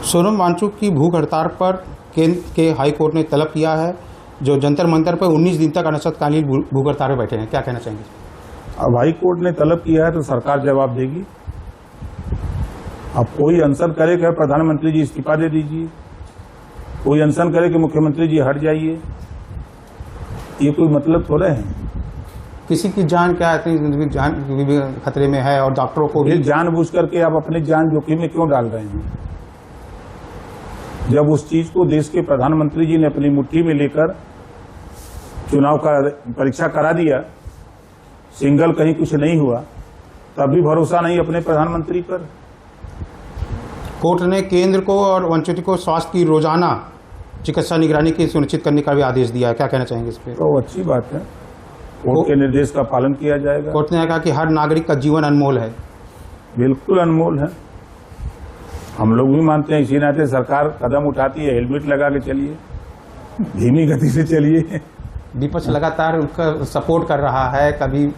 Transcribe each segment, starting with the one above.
सोनम वांगचुक की भूख हड़ताल पर केंद्र के हाई कोर्ट ने तलब किया है, जो जंतर मंतर पर 19 दिन तक अनिश्चितकालीन भूख हड़ताल पर बैठे हैं। क्या कहना चाहेंगे? अब हाई कोर्ट ने तलब किया है तो सरकार जवाब देगी। अब कोई अनशन करे कि प्रधानमंत्री जी इस्तीफा दे दीजिए, कोई अनशन करे कि मुख्यमंत्री जी हट जाइए, ये कोई मतलब थोड़ा है। किसी की जान क्या है, जान भी खतरे में है और डॉक्टरों को भी जानबूझ करके आप अपनी जान जोखिम में क्यों डाल रहे हैं? जब उस चीज को देश के प्रधानमंत्री जी ने अपनी मुट्ठी में लेकर चुनाव का परीक्षा करा दिया, सिंगल कहीं कुछ नहीं हुआ, तब भी भरोसा नहीं अपने प्रधानमंत्री पर। कोर्ट ने केंद्र को और वांगचुक को स्वास्थ्य की रोजाना चिकित्सा निगरानी की सुनिश्चित करने का भी आदेश दिया है। क्या कहना चाहेंगे इस पर? तो अच्छी बात है, कोर्ट के निर्देश का पालन किया जाएगा। कोर्ट ने कहा कि हर नागरिक का जीवन अनमोल है। बिल्कुल अनमोल है, हम लोग भी मानते हैं। इसी नाते सरकार कदम उठाती है, हेलमेट लगा के चलिए, धीमी गति से चलिए। विपक्ष लगातार उनका सपोर्ट कर रहा है, कभी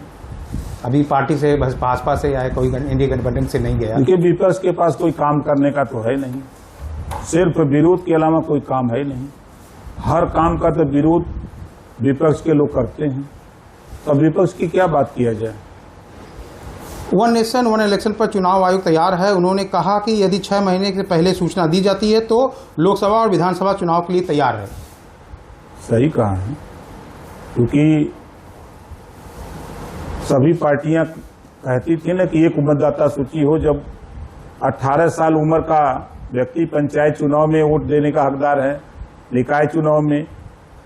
अभी पार्टी से भाजपा से या कोई इंडिया गठबंधन से नहीं गया। क्योंकि विपक्ष के पास कोई काम करने का तो है नहीं, सिर्फ विरोध के अलावा कोई काम है नहीं। हर काम का तो विरोध विपक्ष के लोग करते हैं, तो विपक्ष की क्या बात किया जाए। वन नेशन वन इलेक्शन पर चुनाव आयोग तैयार है। उन्होंने कहा कि यदि 6 महीने से पहले सूचना दी जाती है तो लोकसभा और विधानसभा चुनाव के लिए तैयार है। सही कहा है, क्योंकि सभी पार्टियां कहती थी ना कि एक मतदाता सूची हो। जब 18 साल उम्र का व्यक्ति पंचायत चुनाव में वोट देने का हकदार है, निकाय चुनाव में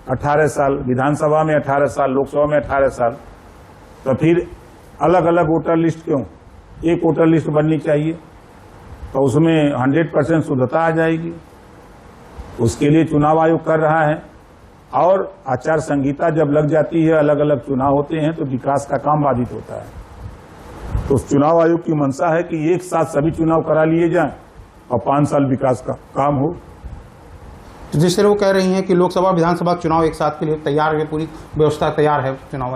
18 साल, विधानसभा में 18 साल, लोकसभा में 18 साल, तो फिर अलग अलग वोटर लिस्ट क्यों? एक वोटर लिस्ट बननी चाहिए, तो उसमें 100% शुद्धता आ जाएगी। उसके लिए चुनाव आयोग कर रहा है। और आचार संहिता जब लग जाती है, अलग अलग चुनाव होते हैं, तो विकास का काम बाधित होता है। तो चुनाव आयोग की मंशा है कि एक साथ सभी चुनाव करा लिए जाएं और 5 साल विकास का काम हो। तो जिस तरह वो कह रही हैं कि लोकसभा विधानसभा चुनाव एक साथ के लिए तैयार है, पूरी व्यवस्था तैयार है, चुनाव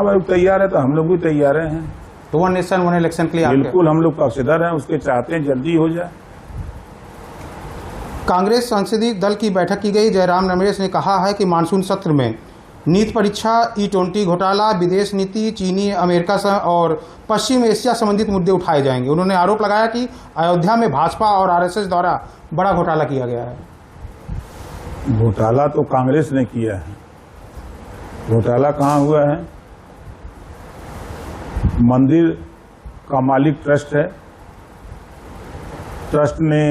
आयोग तैयार है, तो हम लोग भी तैयार हैं। तो वन नेशन वन इलेक्शन के लिए बिल्कुल हम लोग पक्षधर हैं, उसके चाहते हैं जल्दी हो जाए। कांग्रेस संसदीय दल की बैठक की गई। जयराम रमेश ने कहा है कि मानसून सत्र में नीट परीक्षा, E20 घोटाला, विदेश नीति, चीनी अमेरिका और पश्चिम एशिया संबंधित मुद्दे उठाए जाएंगे। उन्होंने आरोप लगाया कि अयोध्या में भाजपा और RSS द्वारा बड़ा घोटाला किया गया है। घोटाला तो कांग्रेस ने किया है, घोटाला कहाँ हुआ है? मंदिर का मालिक ट्रस्ट है, ट्रस्ट ने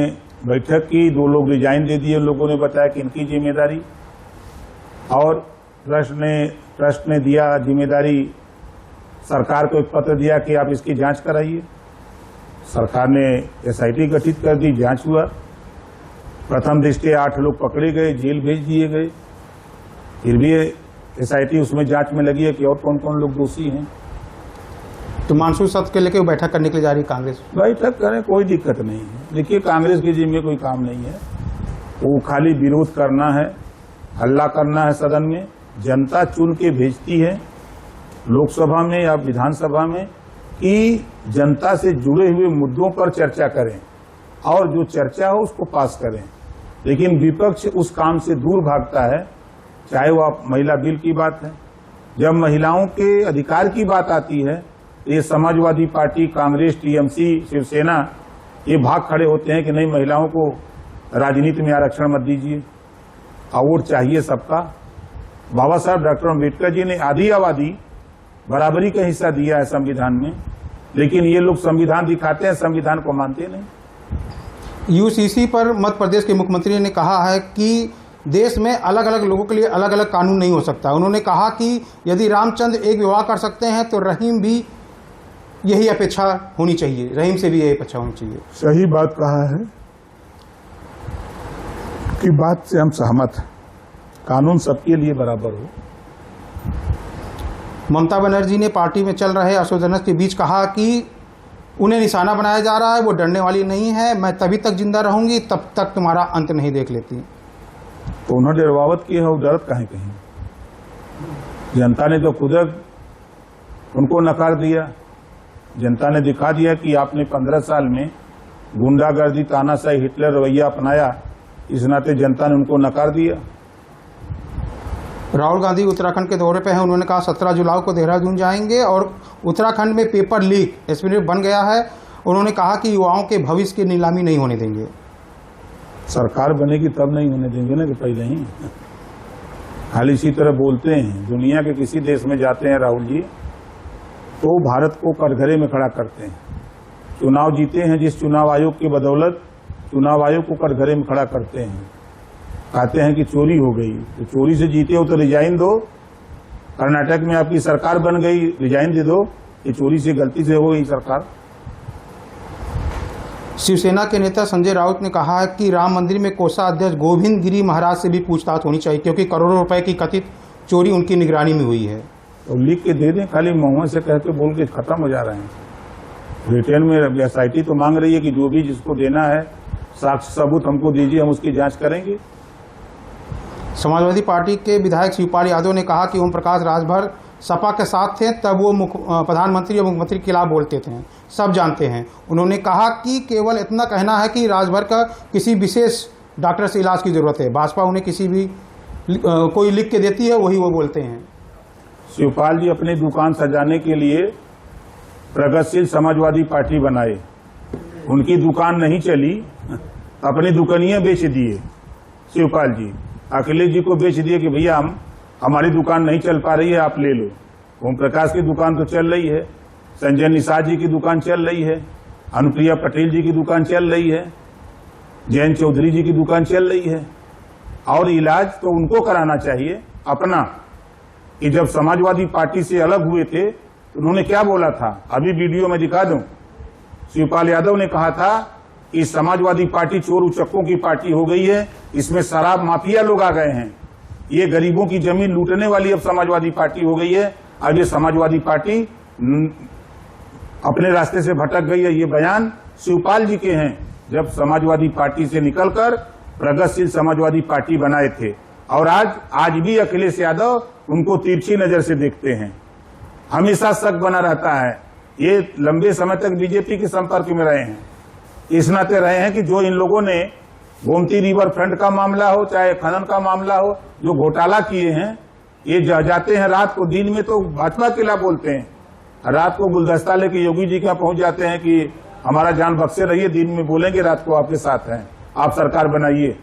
बैठक की, 2 लोग रिजाइन दे दिए, लोगों ने बताया कि इनकी जिम्मेदारी, और ट्रस्ट ने दिया जिम्मेदारी, सरकार को एक पत्र दिया कि आप इसकी जांच कराइए। सरकार ने SIT गठित कर दी, जांच हुआ। प्रथम दृष्टया 8 लोग पकड़े गए, जेल भेज दिए गए। फिर भी SIT उसमें जांच में लगी है कि और कौन कौन लोग दोषी हैं। तो मानसून सत्र के लेकर बैठक करने के लिए जा रही कांग्रेस। बैठक करें, कोई दिक्कत नहीं है। देखिए, कांग्रेस के जिम्मे कोई काम नहीं है, वो खाली विरोध करना है, हल्ला करना है सदन में। जनता चुन के भेजती है लोकसभा में या विधानसभा में कि जनता से जुड़े हुए मुद्दों पर चर्चा करें और जो चर्चा हो उसको पास करें। लेकिन विपक्ष उस काम से दूर भागता है, चाहे वो आप महिला बिल की बात है। जब महिलाओं के अधिकार की बात आती है, ये समाजवादी पार्टी, कांग्रेस, TMC, शिवसेना ये भाग खड़े होते हैं कि नहीं, महिलाओं को राजनीति में आरक्षण मत दीजिए, और वोट चाहिए सबका। बाबा साहब डॉक्टर अम्बेडकर जी ने आधी आबादी बराबरी का हिस्सा दिया है संविधान में, लेकिन ये लोग संविधान दिखाते हैं, संविधान को मानते नहीं। UCC पर मध्य प्रदेश के मुख्यमंत्री ने कहा है कि देश में अलग अलग लोगों के लिए अलग अलग कानून नहीं हो सकता। उन्होंने कहा कि यदि रामचंद्र एक विवाह कर सकते हैं तो रहीम भी यही अपेक्षा होनी चाहिए, रहीम से भी यही अपेक्षा होनी चाहिए। सही बात कहा है कि बात से हम सहमत हैं, कानून सबके लिए बराबर हो। ममता बनर्जी ने पार्टी में चल रहे असंतोष के बीच कहा कि उन्हें निशाना बनाया जा रहा है, वो डरने वाली नहीं है, मैं तभी तक जिंदा रहूंगी तब तक तुम्हारा अंत नहीं देख लेती। तो उन्होंने डरवावत की है, वो डरत कहीं। जनता ने तो खुद उनको नकार दिया। जनता ने दिखा दिया कि आपने 15 साल में गुंडागर्दी, तानाशाही, हिटलर रवैया अपनाया, इस नाते जनता ने उनको नकार दिया। राहुल गांधी उत्तराखंड के दौरे पे हैं। उन्होंने कहा 17 जुलाई को देहरादून जाएंगे और उत्तराखंड में पेपर लीक एक्सपीरियंस बन गया है। उन्होंने कहा कि युवाओं के भविष्य की नीलामी नहीं होने देंगे। सरकार बनेगी तब नहीं होने देंगे ना, कि पहले ही खाली इसी तरह बोलते हैं। दुनिया के किसी देश में जाते हैं राहुल जी तो भारत को कटघरे में खड़ा करते हैं। चुनाव जीते हैं जिस चुनाव आयोग की बदौलत, चुनाव आयोग को कटघरे में खड़ा करते हैं। कहते हैं कि चोरी हो गई, तो चोरी से जीते हो तो रिजाइन दो। कर्नाटक में आपकी सरकार बन गई, रिजाइन दे दो। ये चोरी से, गलती से हो गई सरकार। शिवसेना के नेता संजय राउत ने कहा है कि राम मंदिर में कोषाध्यक्ष गोविंद गिरी महाराज से भी पूछताछ होनी चाहिए, क्योंकि करोड़ों रुपए की कथित चोरी उनकी निगरानी में हुई है। तो लिख के दे दें, खाली मुंह से कह के बोल के खत्म हो जा रहे हैं। रिटेल में एसआईटी तो मांग रही है कि जो भी जिसको देना है साक्ष्य सबूत हमको दीजिए, हम उसकी जांच करेंगे। समाजवादी पार्टी के विधायक शिवपाल यादव ने कहा कि ओम प्रकाश राजभर सपा के साथ थे तब वो प्रधानमंत्री और मुख्यमंत्री के खिलाफ बोलते थे, सब जानते हैं। उन्होंने कहा कि केवल इतना कहना है कि राजभर का किसी विशेष डॉक्टर से इलाज की जरूरत है। भाजपा उन्हें किसी भी कोई लिख के देती है, वही वो बोलते हैं। शिवपाल जी अपनी दुकान सजाने के लिए प्रगतिशील समाजवादी पार्टी बनाए, उनकी दुकान नहीं चली, अपनी दुकानियां बेच दिए। शिवपाल जी अखिलेश जी को बेच दिए कि भैया हमारी दुकान नहीं चल पा रही है, आप ले लो। ओम प्रकाश की दुकान तो चल रही है, संजय निषाद जी की दुकान चल रही है, अनुप्रिया पटेल जी की दुकान चल रही है, जयंत चौधरी जी की दुकान चल रही है। और इलाज तो उनको कराना चाहिए अपना। कि जब समाजवादी पार्टी से अलग हुए थे तो उन्होंने क्या बोला था, अभी वीडियो में दिखा दूं। शिवपाल यादव ने कहा था कि समाजवादी पार्टी चोर उचक्कों की पार्टी हो गई है, इसमें शराब माफिया लोग आ गए हैं, ये गरीबों की जमीन लूटने वाली अब समाजवादी पार्टी हो गई है। अब ये समाजवादी पार्टी अपने रास्ते से भटक गई है। ये बयान शिवपाल जी के हैं, जब समाजवादी पार्टी से निकलकर प्रगतिशील समाजवादी पार्टी बनाए थे। और आज भी अखिलेश यादव उनको तिरछी नजर से देखते हैं, हमेशा शक बना रहता है। ये लंबे समय तक बीजेपी के संपर्क में रहे हैं, इस नाते रहे हैं कि जो इन लोगों ने गोमती रिवर फ्रंट का मामला हो चाहे खनन का मामला हो, जो घोटाला किए हैं, ये जाते हैं रात को, दिन में तो भाजपा के खिलाफ बोलते हैं, रात को गुलदस्ता लेके योगी जी के यहाँ पहुंच जाते हैं कि हमारा जान बख्शे रहिए, दिन में बोलेंगे रात को आपके साथ हैं, आप सरकार बनाइए।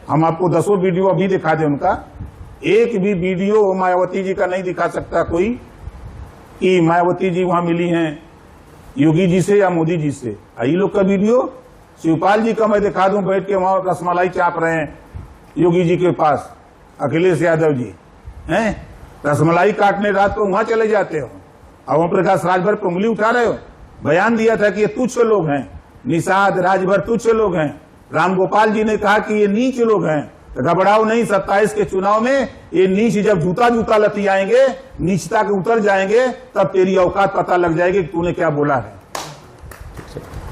हम आपको 10 वीडियो अभी दिखा दें उनका, एक भी वीडियो मायावती जी का नहीं दिखा सकता कोई कि मायावती जी वहां मिली हैं योगी जी से या मोदी जी से। ये लोग का वीडियो शिवपाल जी का मैं दिखा दूं, बैठ के वहां रसमलाई चाप रहे हैं योगी जी के पास, अखिलेश यादव जी हैं रसमलाई काटने रात को वहां चले जाते हो, और ओम प्रकाश राजभर पर उंगली उठा रहे हो। बयान दिया था कि ये तुच्छ लोग हैं, निषाद राजभर तुच्छ लोग हैं। रामगोपाल जी ने कहा कि ये नीच लोग हैं, घबराओ नहीं, 27 के चुनाव में ये नीच जब जूता लती आएंगे, नीचता के उतर जाएंगे, तब तेरी औकात पता लग जाएगी कि तूने क्या बोला है।